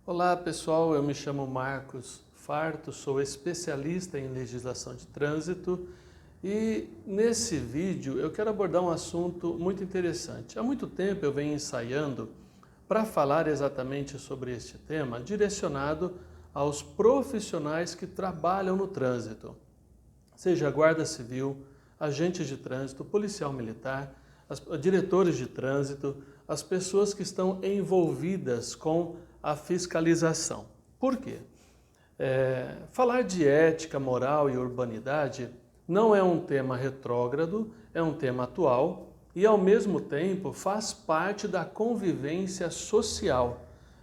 Olá pessoal, eu me chamo Marcos Farto, sou especialista em legislação de trânsito e nesse vídeo eu quero abordar um assunto muito interessante. Há muito tempo eu venho ensaiando para falar exatamente sobre este tema, direcionado aos profissionais que trabalham no trânsito, seja guarda civil, agentes de trânsito, policial militar, diretores de trânsito, as pessoas que estão envolvidas com a fiscalização. Por quê? Falar de ética, moral e urbanidade não é um tema retrógrado, é um tema atual e, ao mesmo tempo, faz parte da convivência social.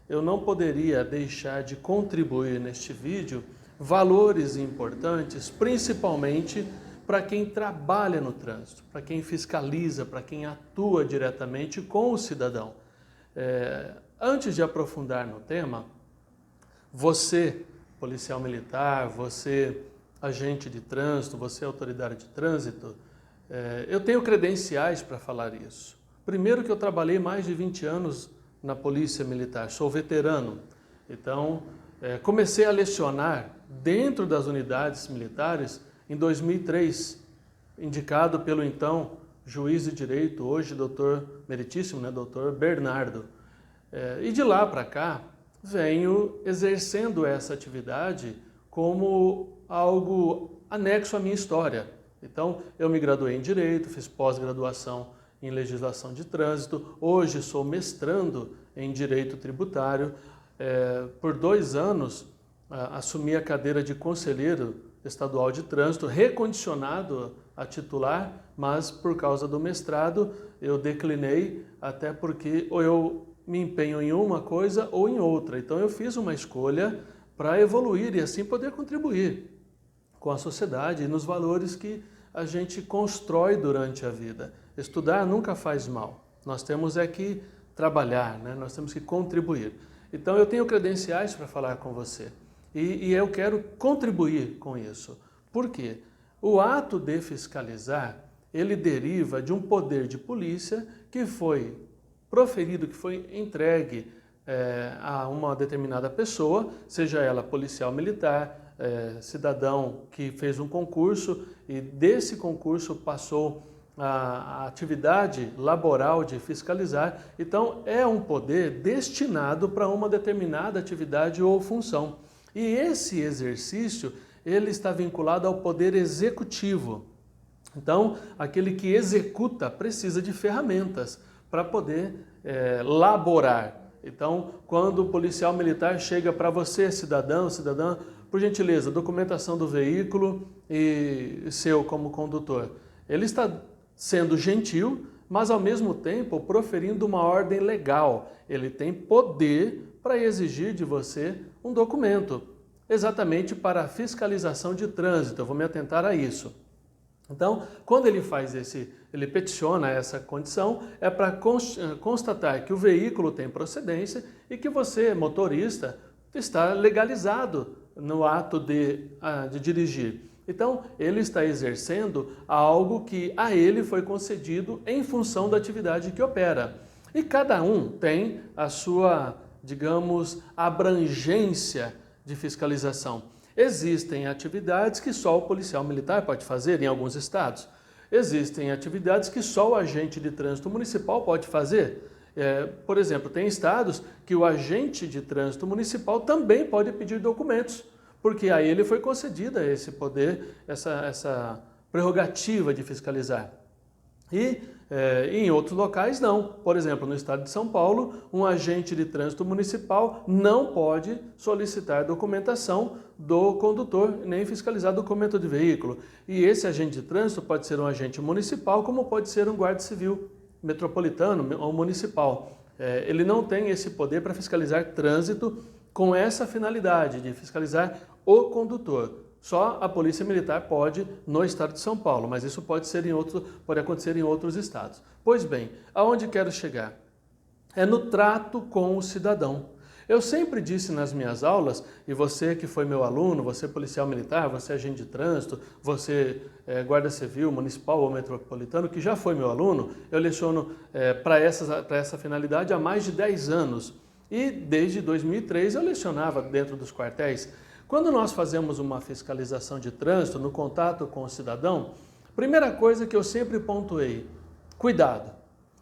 Eu não poderia deixar de contribuir neste vídeo valores importantes, principalmente para quem trabalha no trânsito, para quem fiscaliza, para quem atua diretamente com o cidadão. Antes de aprofundar no tema, você, policial militar, você, agente de trânsito, você, autoridade de trânsito, eu tenho credenciais para falar isso. Primeiro que eu trabalhei mais de 20 anos na Polícia Militar, sou veterano, então comecei a lecionar dentro das unidades militares em 2003, indicado pelo então juiz de direito, hoje doutor meritíssimo, doutor Bernardo. E de lá para cá, venho exercendo essa atividade como algo anexo à minha história. Então, eu me graduei em Direito, fiz pós-graduação em Legislação de Trânsito, hoje sou mestrando em Direito Tributário. Por 2 anos, assumi a cadeira de Conselheiro Estadual de Trânsito, recondicionado a titular, mas por causa do mestrado eu declinei, até porque ou eu me empenho em uma coisa ou em outra. Então eu fiz uma escolha para evoluir e assim poder contribuir com a sociedade e nos valores que a gente constrói durante a vida. Estudar nunca faz mal. Nós temos que trabalhar, nós temos que contribuir. Então eu tenho credenciais para falar com você e eu quero contribuir com isso. Por quê? O ato de fiscalizar, ele deriva de um poder de polícia que foi proferido, que foi entregue a uma determinada pessoa, seja ela policial militar, cidadão que fez um concurso e desse concurso passou a atividade laboral de fiscalizar. Então é um poder destinado para uma determinada atividade ou função. E esse exercício, ele está vinculado ao poder executivo. Então, aquele que executa precisa de ferramentas para poder laborar. Então, quando o policial militar chega para você, cidadão, cidadã, por gentileza, documentação do veículo e seu como condutor. Ele está sendo gentil, mas ao mesmo tempo proferindo uma ordem legal. Ele tem poder para exigir de você um documento, exatamente para a fiscalização de trânsito. Eu vou me atentar a isso. Então, quando ele faz ele peticiona essa condição, é para constatar que o veículo tem procedência e que você, motorista, está legalizado no ato de dirigir. Então, ele está exercendo algo que a ele foi concedido em função da atividade que opera. E cada um tem a sua, digamos, abrangência de fiscalização. Existem atividades que só o policial militar pode fazer em alguns estados. Existem atividades que só o agente de trânsito municipal pode fazer. Por exemplo, tem estados que o agente de trânsito municipal também pode pedir documentos, porque a ele foi concedida esse poder, essa prerrogativa de fiscalizar. E em outros locais não. Por exemplo, no estado de São Paulo, um agente de trânsito municipal não pode solicitar documentação do condutor, nem fiscalizar documento de veículo. E esse agente de trânsito pode ser um agente municipal, como pode ser um guarda civil metropolitano ou municipal. Ele não tem esse poder para fiscalizar trânsito com essa finalidade de fiscalizar o condutor. Só a Polícia Militar pode no estado de São Paulo, mas isso pode acontecer em outros estados. Pois bem, aonde quero chegar? É no trato com o cidadão. Eu sempre disse nas minhas aulas, e você que foi meu aluno, você policial militar, você agente de trânsito, você guarda civil, municipal ou metropolitano, que já foi meu aluno, eu leciono para essa finalidade há mais de 10 anos. E desde 2003 eu lecionava dentro dos quartéis. Quando nós fazemos uma fiscalização de trânsito no contato com o cidadão, primeira coisa que eu sempre pontuei, cuidado.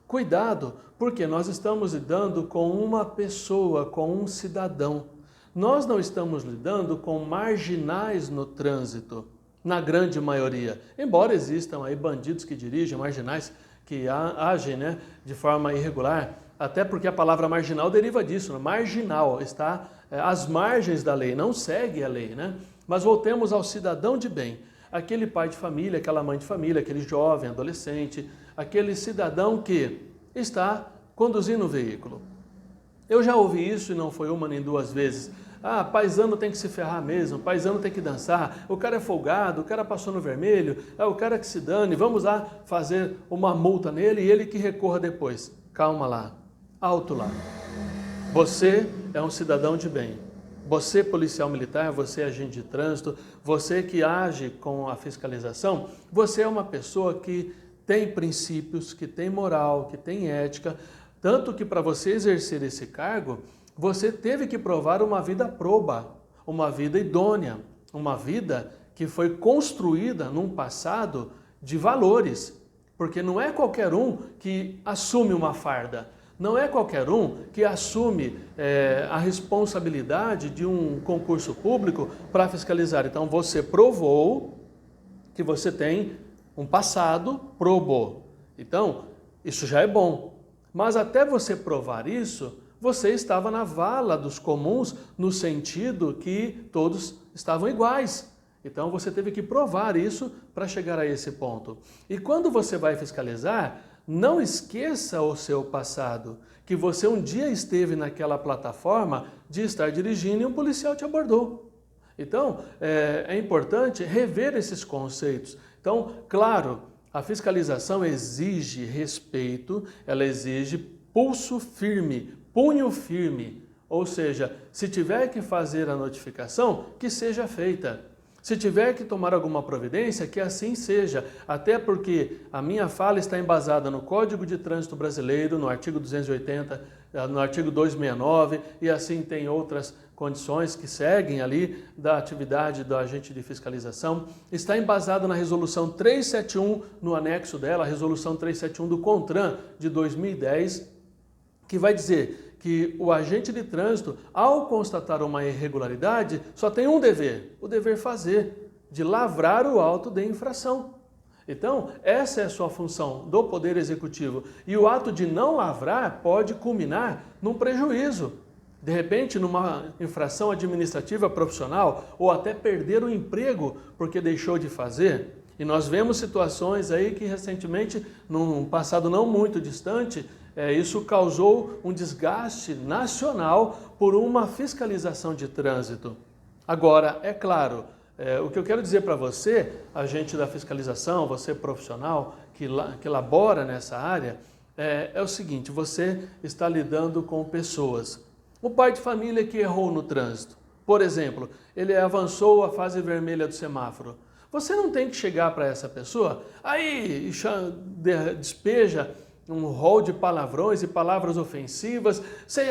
Cuidado, porque nós estamos lidando com uma pessoa, com um cidadão. Nós não estamos lidando com marginais no trânsito, na grande maioria. Embora existam aí bandidos que dirigem, marginais que agem, né, de forma irregular, até porque a palavra marginal deriva disso, né? Marginal, está às margens da lei, não segue a lei, né? Mas voltemos ao cidadão de bem, aquele pai de família, aquela mãe de família, aquele jovem, adolescente, aquele cidadão que está conduzindo o veículo. Eu já ouvi isso e não foi uma nem duas vezes. Ah, paisano tem que se ferrar mesmo, paisano tem que dançar, o cara é folgado, o cara passou no vermelho, é o cara que se dane, vamos lá fazer uma multa nele e ele que recorra depois. Calma lá, alto lá. Você é um cidadão de bem. Você, policial militar, você, agente de trânsito, você que age com a fiscalização, você é uma pessoa que tem princípios, que tem moral, que tem ética, tanto que para você exercer esse cargo, você teve que provar uma vida proba, uma vida idônea, uma vida que foi construída num passado de valores, porque não é qualquer um que assume uma farda, não é qualquer um que assume a responsabilidade de um concurso público para fiscalizar. Então você provou que você tem um passado probo. Então, isso já é bom. Mas até você provar isso, você estava na vala dos comuns no sentido que todos estavam iguais. Então você teve que provar isso para chegar a esse ponto. E quando você vai fiscalizar, não esqueça o seu passado, que você um dia esteve naquela plataforma de estar dirigindo e um policial te abordou. Então, é importante rever esses conceitos. Então, claro, a fiscalização exige respeito, ela exige pulso firme, punho firme. Ou seja, se tiver que fazer a notificação, que seja feita. Se tiver que tomar alguma providência, que assim seja, até porque a minha fala está embasada no Código de Trânsito Brasileiro, no artigo 280, no artigo 269, e assim tem outras condições que seguem ali da atividade do agente de fiscalização. Está embasada na Resolução 371, no anexo dela, a Resolução 371 do CONTRAN de 2010, que vai dizer que o agente de trânsito, ao constatar uma irregularidade, só tem um dever, o dever fazer, de lavrar o auto de infração. Então, essa é a sua função do Poder Executivo. E o ato de não lavrar pode culminar num prejuízo. De repente, numa infração administrativa profissional, ou até perder o emprego porque deixou de fazer. E nós vemos situações aí que recentemente, num passado não muito distante, isso causou um desgaste nacional por uma fiscalização de trânsito. Agora, é claro, o que eu quero dizer para você, agente da fiscalização, você profissional que labora nessa área, é o seguinte, você está lidando com pessoas. O pai de família que errou no trânsito, por exemplo, ele avançou a fase vermelha do semáforo. Você não tem que chegar para essa pessoa, aí despeja um rol de palavrões e palavras ofensivas, você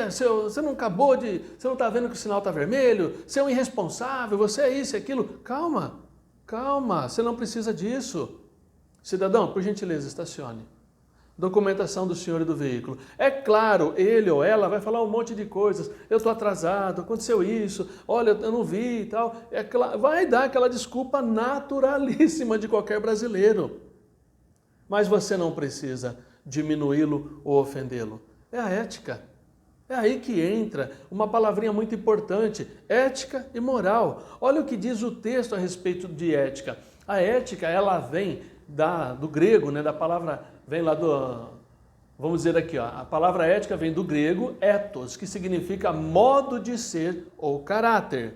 não acabou de, você não está vendo que o sinal está vermelho, você é um irresponsável, você é isso e aquilo. Calma, calma, você não precisa disso. Cidadão, por gentileza, estacione. Documentação do senhor e do veículo. É claro, ele ou ela vai falar um monte de coisas. Eu estou atrasado, aconteceu isso, olha, eu não vi e tal. Vai dar aquela desculpa naturalíssima de qualquer brasileiro. Mas você não precisa diminuí-lo ou ofendê-lo. É a ética. É aí que entra uma palavrinha muito importante, ética e moral. Olha o que diz o texto a respeito de ética. A ética, ela vem do grego, né, da palavra, vem lá vamos dizer aqui, ó, a palavra ética vem do grego ethos, que significa modo de ser ou caráter.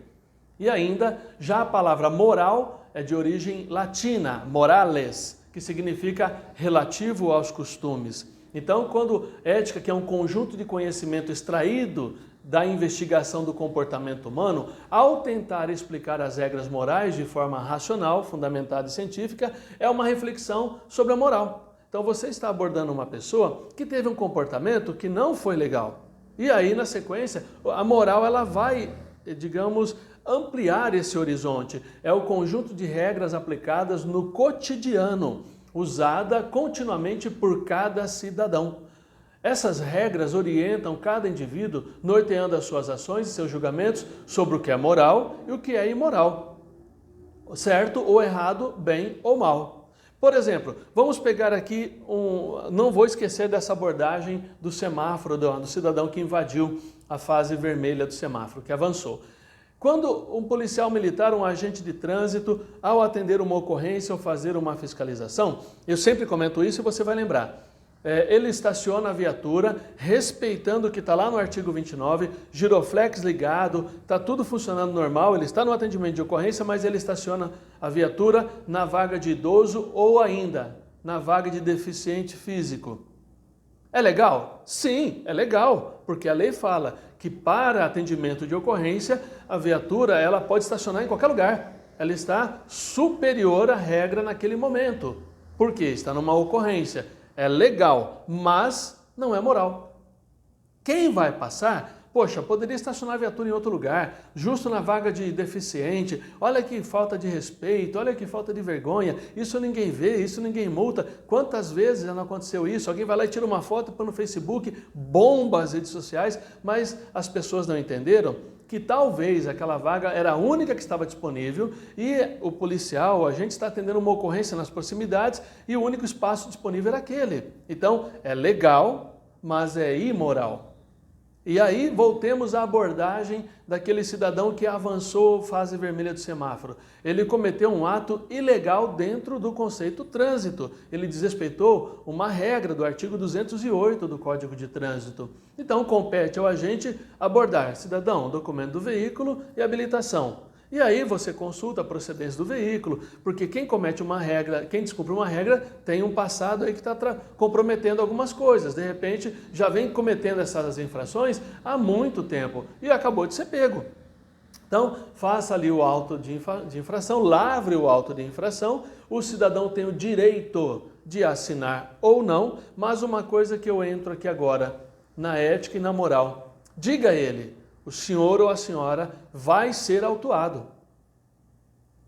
E ainda, já a palavra moral é de origem latina, morales, que significa relativo aos costumes. Então, quando ética, que é um conjunto de conhecimento extraído da investigação do comportamento humano, ao tentar explicar as regras morais de forma racional, fundamentada e científica, é uma reflexão sobre a moral. Então, você está abordando uma pessoa que teve um comportamento que não foi legal. E aí, na sequência, a moral ela vai, digamos, ampliar esse horizonte. É o conjunto de regras aplicadas no cotidiano, usada continuamente por cada cidadão. Essas regras orientam cada indivíduo, norteando as suas ações e seus julgamentos sobre o que é moral e o que é imoral, certo ou errado, bem ou mal. Por exemplo, vamos pegar aqui não vou esquecer dessa abordagem do semáforo, do cidadão que invadiu a fase vermelha do semáforo, que avançou. Quando um policial militar, um agente de trânsito, ao atender uma ocorrência ou fazer uma fiscalização, eu sempre comento isso e você vai lembrar, ele estaciona a viatura, respeitando o que está lá no artigo 29, giroflex ligado, está tudo funcionando normal, ele está no atendimento de ocorrência, mas ele estaciona a viatura na vaga de idoso ou ainda na vaga de deficiente físico. É legal? Sim, é legal, porque a lei fala que para atendimento de ocorrência, a viatura ela pode estacionar em qualquer lugar. Ela está superior à regra naquele momento. Por quê? Está numa ocorrência. É legal, mas não é moral. Quem vai passar, poxa, poderia estacionar a viatura em outro lugar, justo na vaga de deficiente, olha que falta de respeito, olha que falta de vergonha, isso ninguém vê, isso ninguém multa. Quantas vezes já não aconteceu isso? Alguém vai lá e tira uma foto e põe no Facebook, bomba as redes sociais, mas as pessoas não entenderam que talvez aquela vaga era a única que estava disponível e o policial, a gente está atendendo uma ocorrência nas proximidades e o único espaço disponível era aquele. Então, é legal, mas é imoral. E aí voltemos à abordagem daquele cidadão que avançou fase vermelha do semáforo. Ele cometeu um ato ilegal dentro do conceito trânsito. Ele desrespeitou uma regra do artigo 208 do Código de Trânsito. Então compete ao agente abordar cidadão, documento do veículo e habilitação. E aí você consulta a procedência do veículo, porque quem comete uma regra, quem descumpre uma regra, tem um passado aí que está comprometendo algumas coisas. De repente, já vem cometendo essas infrações há muito tempo e acabou de ser pego. Então, faça ali o auto de infração, lavre o auto de infração, o cidadão tem o direito de assinar ou não, mas uma coisa que eu entro aqui agora, na ética e na moral, diga a ele, o senhor ou a senhora vai ser autuado.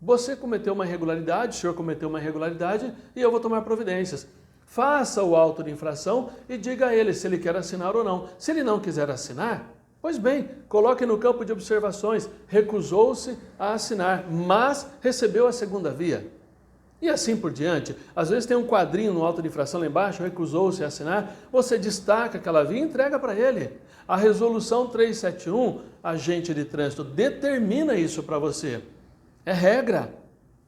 Você cometeu uma irregularidade, o senhor cometeu uma irregularidade e eu vou tomar providências. Faça o auto de infração e diga a ele se ele quer assinar ou não. Se ele não quiser assinar, pois bem, coloque no campo de observações, recusou-se a assinar, mas recebeu a segunda via. E assim por diante. Às vezes tem um quadrinho no auto de infração lá embaixo, recusou-se a assinar, você destaca aquela via e entrega para ele. A resolução 371, agente de trânsito, determina isso para você. É regra,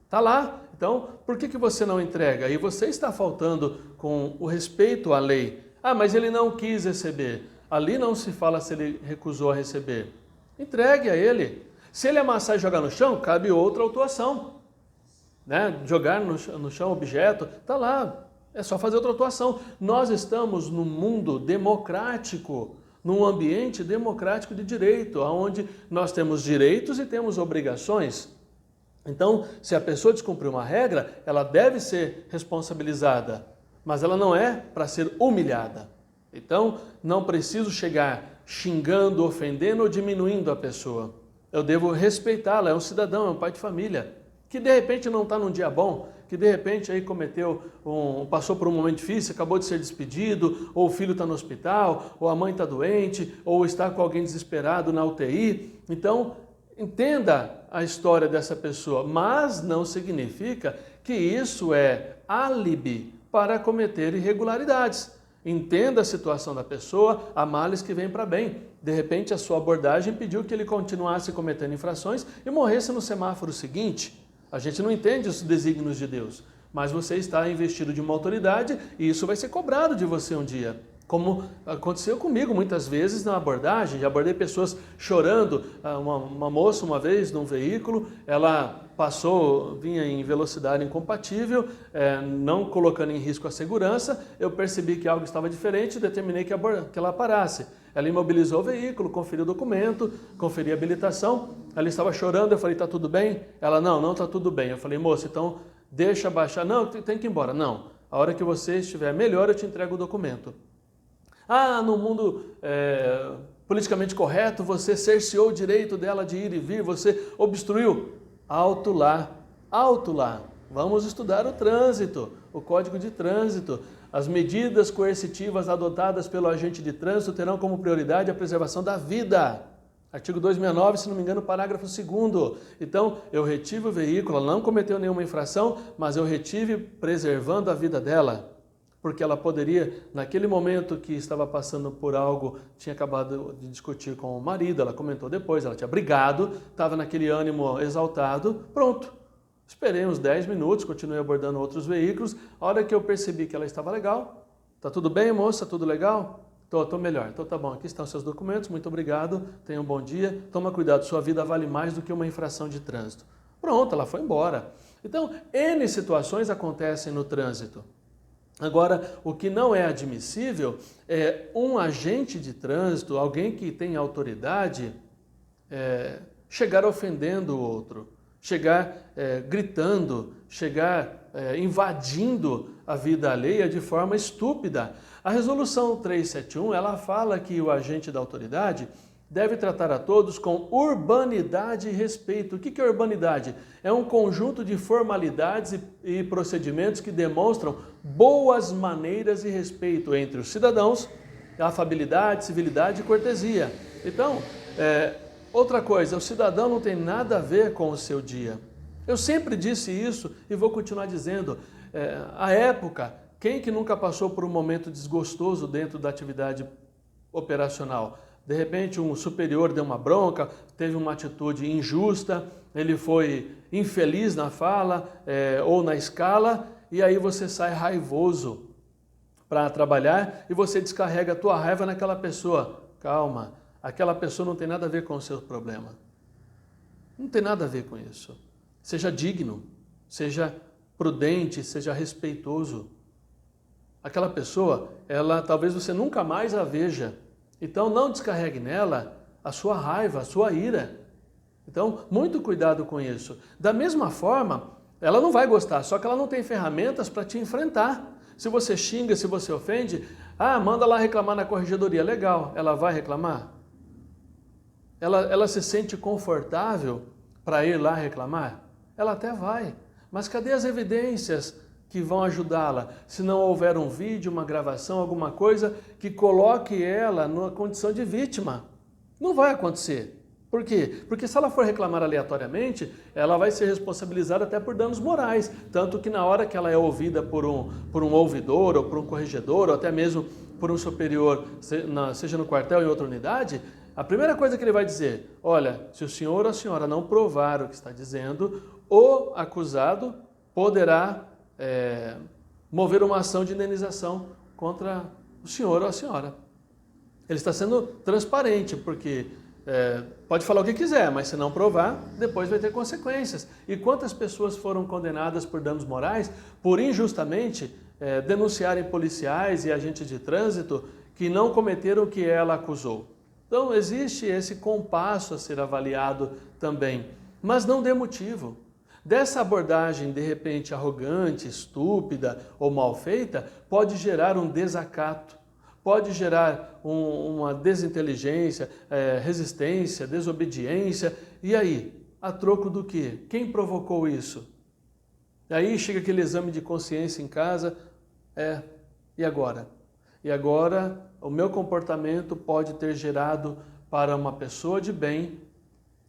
está lá. Então, por que você não entrega? E você está faltando com o respeito à lei. Ah, mas ele não quis receber. Ali não se fala se ele recusou a receber. Entregue a ele. Se ele amassar e jogar no chão, cabe outra autuação. Né? Jogar no chão objeto, está lá. É só fazer outra autuação. Nós estamos num mundo democrático, num ambiente democrático de direito, onde nós temos direitos e temos obrigações. Então, se a pessoa descumprir uma regra, ela deve ser responsabilizada, mas ela não é para ser humilhada. Então, não preciso chegar xingando, ofendendo ou diminuindo a pessoa. Eu devo respeitá-la, é um cidadão, é um pai de família, que de repente não está num dia bom, que de repente aí passou por um momento difícil, acabou de ser despedido, ou o filho está no hospital, ou a mãe está doente, ou está com alguém desesperado na UTI. Então, entenda a história dessa pessoa, mas não significa que isso é álibi para cometer irregularidades. Entenda a situação da pessoa, há males que vêm para bem. De repente, a sua abordagem pediu que ele continuasse cometendo infrações e morresse no semáforo seguinte. A gente não entende os desígnios de Deus, mas você está investido de uma autoridade e isso vai ser cobrado de você um dia. Como aconteceu comigo muitas vezes na abordagem, já abordei pessoas chorando. Uma moça uma vez num veículo, ela vinha em velocidade incompatível, não colocando em risco a segurança, eu percebi que algo estava diferente e determinei que ela parasse. Ela imobilizou o veículo, conferiu o documento, conferiu a habilitação, ela estava chorando, eu falei, está tudo bem? Ela, não está tudo bem. Eu falei, moça, então deixa baixar. Não, tem que ir embora. Não, a hora que você estiver melhor eu te entrego o documento. No mundo politicamente correto, você cerceou o direito dela de ir e vir, você obstruiu. Alto lá, alto lá. Vamos estudar o trânsito, o Código de Trânsito. As medidas coercitivas adotadas pelo agente de trânsito terão como prioridade a preservação da vida. Artigo 269, se não me engano, parágrafo 2º. Então, eu retive o veículo, ela não cometeu nenhuma infração, mas eu retive preservando a vida dela. Porque ela poderia, naquele momento que estava passando por algo, tinha acabado de discutir com o marido, ela comentou depois, ela tinha brigado, estava naquele ânimo exaltado, pronto. Esperei uns 10 minutos, continuei abordando outros veículos. A hora que eu percebi que ela estava legal, tá tudo bem, moça? Tudo legal? Tô melhor. Então tá bom, aqui estão seus documentos, muito obrigado, tenha um bom dia, toma cuidado, sua vida vale mais do que uma infração de trânsito. Pronto, ela foi embora. Então, N situações acontecem no trânsito. Agora, o que não é admissível é um agente de trânsito, alguém que tem autoridade, chegar ofendendo o outro, chegar gritando, chegar invadindo a vida alheia de forma estúpida. A resolução 371, ela fala que o agente da autoridade deve tratar a todos com urbanidade e respeito. O que é urbanidade? É um conjunto de formalidades e procedimentos que demonstram boas maneiras e respeito entre os cidadãos, afabilidade, civilidade e cortesia. Então, outra coisa, o cidadão não tem nada a ver com o seu dia. Eu sempre disse isso e vou continuar dizendo. À época, quem que nunca passou por um momento desgostoso dentro da atividade operacional? De repente um superior deu uma bronca, teve uma atitude injusta, ele foi infeliz na fala ou na escala, e aí você sai raivoso para trabalhar e você descarrega a tua raiva naquela pessoa. Calma, aquela pessoa não tem nada a ver com o seu problema. Não tem nada a ver com isso. Seja digno, seja prudente, seja respeitoso. Aquela pessoa, talvez você nunca mais a veja. Então não descarregue nela a sua raiva, a sua ira. Então, muito cuidado com isso. Da mesma forma, ela não vai gostar, só que ela não tem ferramentas para te enfrentar. Se você xinga, se você ofende, manda lá reclamar na corregedoria. Legal, ela vai reclamar? Ela se sente confortável para ir lá reclamar? Ela até vai, mas cadê as evidências que vão ajudá-la? Se não houver um vídeo, uma gravação, alguma coisa que coloque ela numa condição de vítima. Não vai acontecer. Por quê? Porque se ela for reclamar aleatoriamente, ela vai ser responsabilizada até por danos morais. Tanto que na hora que ela é ouvida por um ouvidor, ou por um corregedor, ou até mesmo por um superior, seja no quartel ou em outra unidade, a primeira coisa que ele vai dizer: olha, se o senhor ou a senhora não provar o que está dizendo, o acusado poderá mover uma ação de indenização contra o senhor ou a senhora. Ele está sendo transparente, porque pode falar o que quiser, mas se não provar, depois vai ter consequências. E quantas pessoas foram condenadas por danos morais por injustamente denunciarem policiais e agentes de trânsito que não cometeram o que ela acusou? Então existe esse compasso a ser avaliado também, mas não dê motivo. Dessa abordagem, de repente, arrogante, estúpida ou mal feita, pode gerar um desacato, pode gerar uma desinteligência, resistência, desobediência. E aí? A troco do quê? Quem provocou isso? Aí chega aquele exame de consciência em casa, e agora? E agora o meu comportamento pode ter gerado para uma pessoa de bem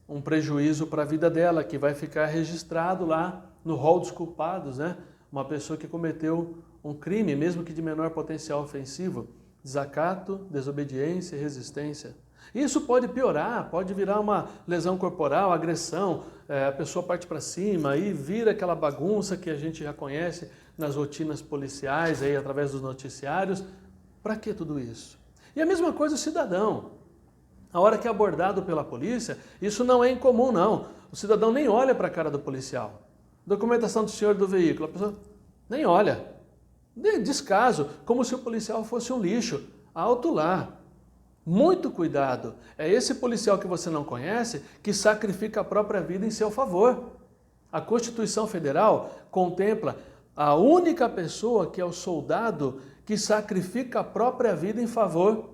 um prejuízo para a vida dela, que vai ficar registrado lá no rol dos culpados, né? Uma pessoa que cometeu um crime, mesmo que de menor potencial ofensivo, desacato, desobediência e resistência. Isso pode piorar, pode virar uma lesão corporal, agressão, a pessoa parte para cima e vira aquela bagunça que a gente já conhece nas rotinas policiais, aí, através dos noticiários. Para que tudo isso? E a mesma coisa o cidadão. A hora que é abordado pela polícia, isso não é incomum, não. O cidadão nem olha para a cara do policial. Documentação do senhor do veículo, a pessoa nem olha. Descaso, como se o policial fosse um lixo. Alto lá. Muito cuidado. É esse policial que você não conhece que sacrifica a própria vida em seu favor. A Constituição Federal contempla a única pessoa que é o soldado que sacrifica a própria vida em favor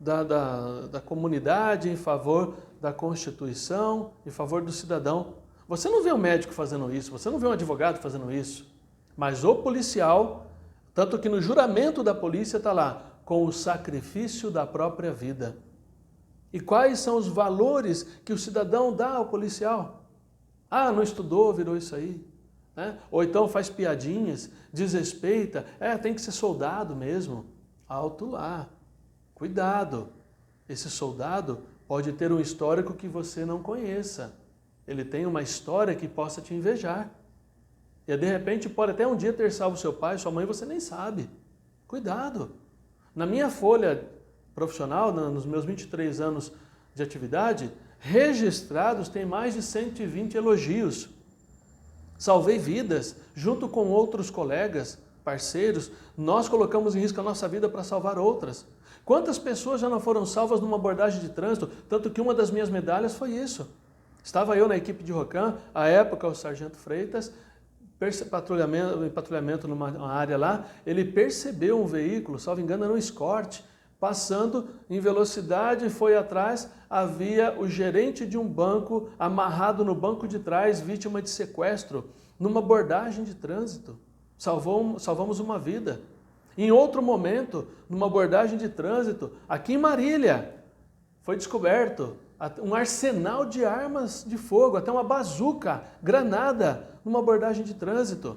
da comunidade, em favor da Constituição, em favor do cidadão. Você não vê um médico fazendo isso, você não vê um advogado fazendo isso, mas o policial, tanto que no juramento da polícia está lá, com o sacrifício da própria vida. E quais são os valores que o cidadão dá ao policial? Ah, não estudou, virou isso aí. Né? Ou então faz piadinhas, desrespeita, tem que ser soldado mesmo. Alto lá, cuidado. Esse soldado pode ter um histórico que você não conheça. Ele tem uma história que possa te invejar. E de repente pode até um dia ter salvo seu pai, sua mãe, você nem sabe. Cuidado. Na minha folha profissional, nos meus 23 anos de atividade, registrados tem mais de 120 elogios. Salvei vidas, junto com outros colegas, parceiros, nós colocamos em risco a nossa vida para salvar outras. Quantas pessoas já não foram salvas numa abordagem de trânsito? Tanto que uma das minhas medalhas foi isso. Estava eu na equipe de Rocan, à época o Sargento Freitas, em patrulhamento numa área lá, ele percebeu um veículo, salvo engano era um Escort, passando em velocidade, foi atrás, havia o gerente de um banco amarrado no banco de trás, vítima de sequestro, numa abordagem de trânsito. Salvamos uma vida. Em outro momento, numa abordagem de trânsito, aqui em Marília, foi descoberto um arsenal de armas de fogo, até uma bazuca, granada, numa abordagem de trânsito.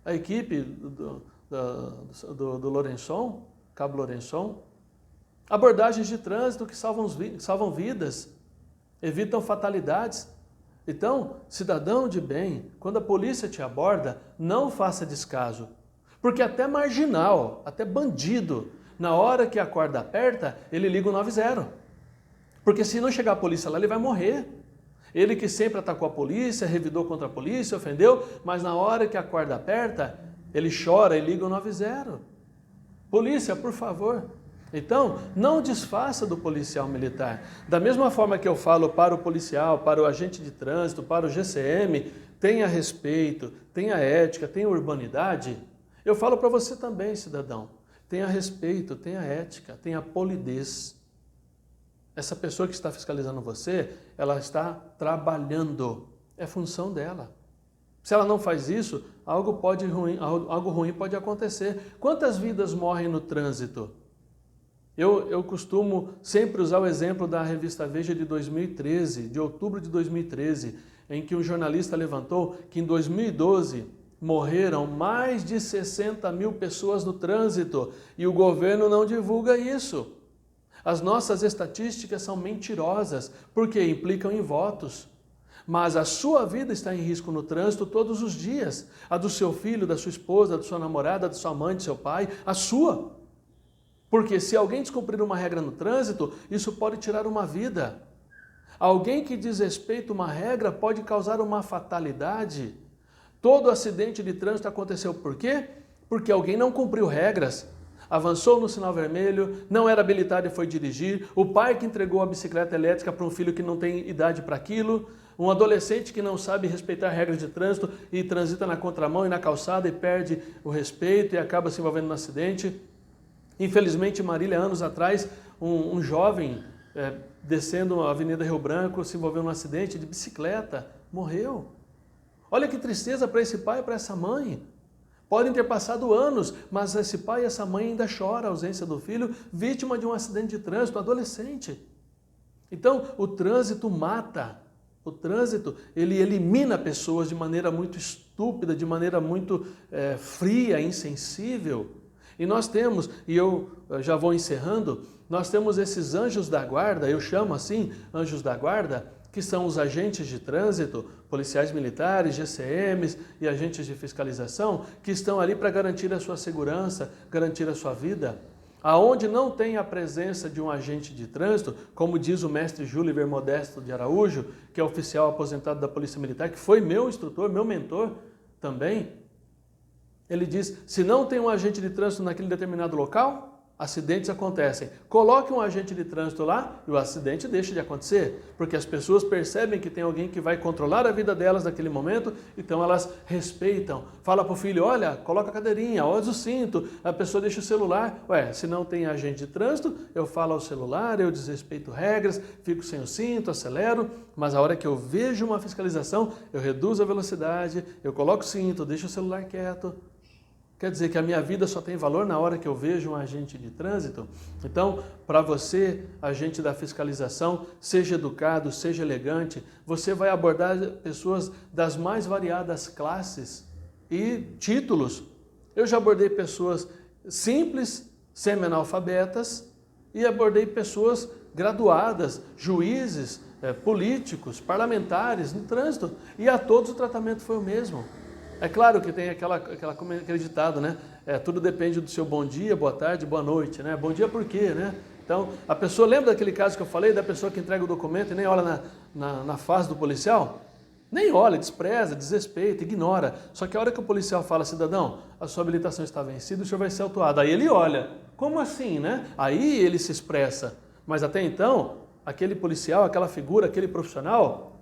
A equipe do Lourençon, Cabo Lourençon, abordagens de trânsito que salvam vidas, evitam fatalidades. Então, cidadão de bem, quando a polícia te aborda, não faça descaso. Porque até marginal, até bandido, na hora que a corda aperta, ele liga o 90. Porque se não chegar a polícia lá, ele vai morrer. Ele que sempre atacou a polícia, revidou contra a polícia, ofendeu, mas na hora que a corda aperta, ele chora e liga o 90. Polícia, por favor. Então, não desfaça do policial militar. Da mesma forma que eu falo para o policial, para o agente de trânsito, para o GCM, tenha respeito, tenha ética, tenha urbanidade, eu falo para você também, cidadão. Tenha respeito, tenha ética, tenha polidez. Essa pessoa que está fiscalizando você, ela está trabalhando. É função dela. Se ela não faz isso, algo ruim pode acontecer. Quantas vidas morrem no trânsito? Eu costumo sempre usar o exemplo da revista Veja de 2013, de outubro de 2013, em que um jornalista levantou que em 2012 morreram mais de 60 mil pessoas no trânsito e o governo não divulga isso. As nossas estatísticas são mentirosas, porque implicam em votos. Mas a sua vida está em risco no trânsito todos os dias. A do seu filho, da sua esposa, da sua namorada, da sua mãe, do seu pai, a sua. Porque se alguém descumprir uma regra no trânsito, isso pode tirar uma vida. Alguém que desrespeita uma regra pode causar uma fatalidade. Todo acidente de trânsito aconteceu por quê? Porque alguém não cumpriu regras. Avançou no sinal vermelho, não era habilitado e foi dirigir, o pai que entregou a bicicleta elétrica para um filho que não tem idade para aquilo, um adolescente que não sabe respeitar regras de trânsito e transita na contramão e na calçada e perde o respeito e acaba se envolvendo no acidente. Infelizmente, em Marília, anos atrás, um jovem descendo a Avenida Rio Branco se envolveu num acidente de bicicleta, morreu. Olha que tristeza para esse pai e para essa mãe. Podem ter passado anos, mas esse pai e essa mãe ainda choram a ausência do filho, vítima de um acidente de trânsito, adolescente. Então, o trânsito mata. O trânsito, ele elimina pessoas de maneira muito estúpida, de maneira muito fria, insensível. E nós temos, e eu já vou encerrando, nós temos esses anjos da guarda, eu chamo assim, anjos da guarda, que são os agentes de trânsito, policiais militares, GCMs e agentes de fiscalização, que estão ali para garantir a sua segurança, garantir a sua vida. Aonde não tem a presença de um agente de trânsito, como diz o mestre Júliver Modesto de Araújo, que é oficial aposentado da Polícia Militar, que foi meu instrutor, meu mentor também, ele diz, se não tem um agente de trânsito naquele determinado local, acidentes acontecem. Coloque um agente de trânsito lá e o acidente deixa de acontecer, porque as pessoas percebem que tem alguém que vai controlar a vida delas naquele momento, então elas respeitam. Fala para o filho, olha, coloca a cadeirinha, usa o cinto, a pessoa deixa o celular. Ué, se não tem agente de trânsito, eu falo ao celular, eu desrespeito regras, fico sem o cinto, acelero, mas a hora que eu vejo uma fiscalização, eu reduzo a velocidade, eu coloco o cinto, deixo o celular quieto. Quer dizer que a minha vida só tem valor na hora que eu vejo um agente de trânsito? Então, para você, agente da fiscalização, seja educado, seja elegante, você vai abordar pessoas das mais variadas classes e títulos. Eu já abordei pessoas simples, semi-analfabetas, e abordei pessoas graduadas, juízes, políticos, parlamentares no trânsito, e a todos o tratamento foi o mesmo. É claro que tem aquele ditado, né? Tudo depende do seu bom dia, boa tarde, boa noite, né? Bom dia por quê, né? Então, a pessoa, lembra daquele caso que eu falei, da pessoa que entrega o documento e nem olha na face do policial? Nem olha, despreza, desrespeita, ignora. Só que a hora que o policial fala, cidadão, a sua habilitação está vencida, o senhor vai ser autuado. Aí ele olha, como assim, né? Aí ele se expressa. Mas até então, aquele policial, aquela figura, aquele profissional,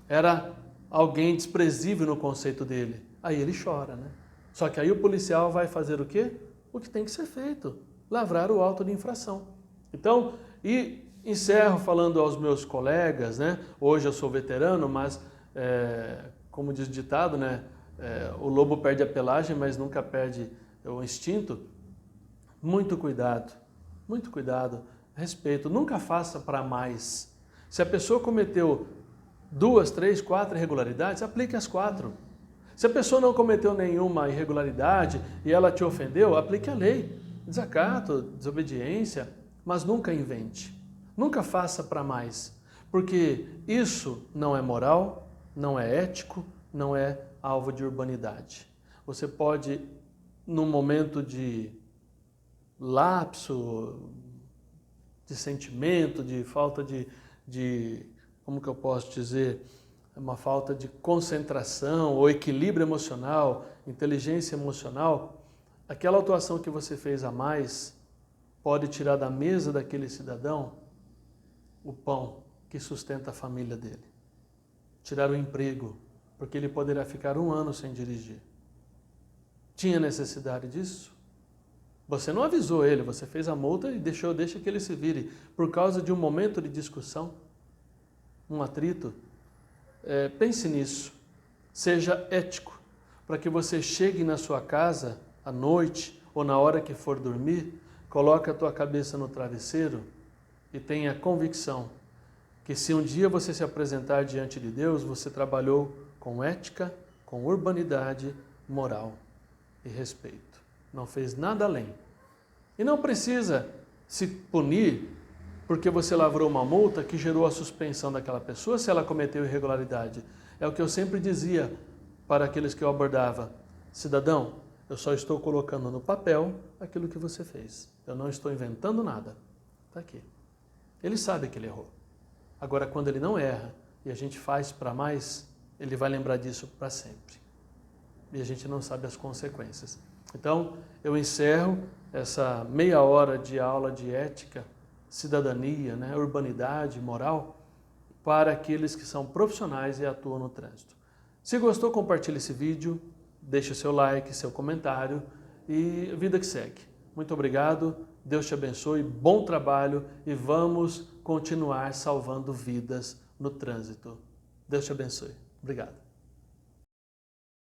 era alguém desprezível no conceito dele. Aí ele chora, né? Só que aí o policial vai fazer o quê? O que tem que ser feito, lavrar o auto de infração. Então, e encerro falando aos meus colegas, né? Hoje eu sou veterano, mas, como diz o ditado, né? O lobo perde a pelagem, mas nunca perde o instinto. Muito cuidado, respeito, nunca faça para mais. Se a pessoa cometeu 2, 3, 4 irregularidades, aplique as 4. Se a pessoa não cometeu nenhuma irregularidade e ela te ofendeu, aplique a lei. Desacato, desobediência, mas nunca invente. Nunca faça para mais, porque isso não é moral, não é ético, não é alvo de urbanidade. Você pode, num momento de lapso, de sentimento, de falta de como que eu posso dizer, uma falta de concentração ou equilíbrio emocional, inteligência emocional, aquela atuação que você fez a mais pode tirar da mesa daquele cidadão o pão que sustenta a família dele. Tirar o emprego, porque ele poderá ficar 1 ano sem dirigir. Tinha necessidade disso? Você não avisou ele, você fez a multa e deixa que ele se vire por causa de um momento de discussão, um atrito. Pense nisso, seja ético, para que você chegue na sua casa à noite ou na hora que for dormir, coloque a tua cabeça no travesseiro e tenha convicção que se um dia você se apresentar diante de Deus, você trabalhou com ética, com urbanidade, moral e respeito. Não fez nada além. E não precisa se punir porque você lavrou uma multa que gerou a suspensão daquela pessoa se ela cometeu irregularidade. É o que eu sempre dizia para aqueles que eu abordava. Cidadão, eu só estou colocando no papel aquilo que você fez. Eu não estou inventando nada. Está aqui. Ele sabe que ele errou. Agora, quando ele não erra e a gente faz para mais, ele vai lembrar disso para sempre. E a gente não sabe as consequências. Então, eu encerro essa meia hora de aula de ética, cidadania, né, urbanidade, moral, para aqueles que são profissionais e atuam no trânsito. Se gostou, compartilhe esse vídeo, deixe o seu like, seu comentário e vida que segue. Muito obrigado, Deus te abençoe, bom trabalho e vamos continuar salvando vidas no trânsito. Deus te abençoe. Obrigado.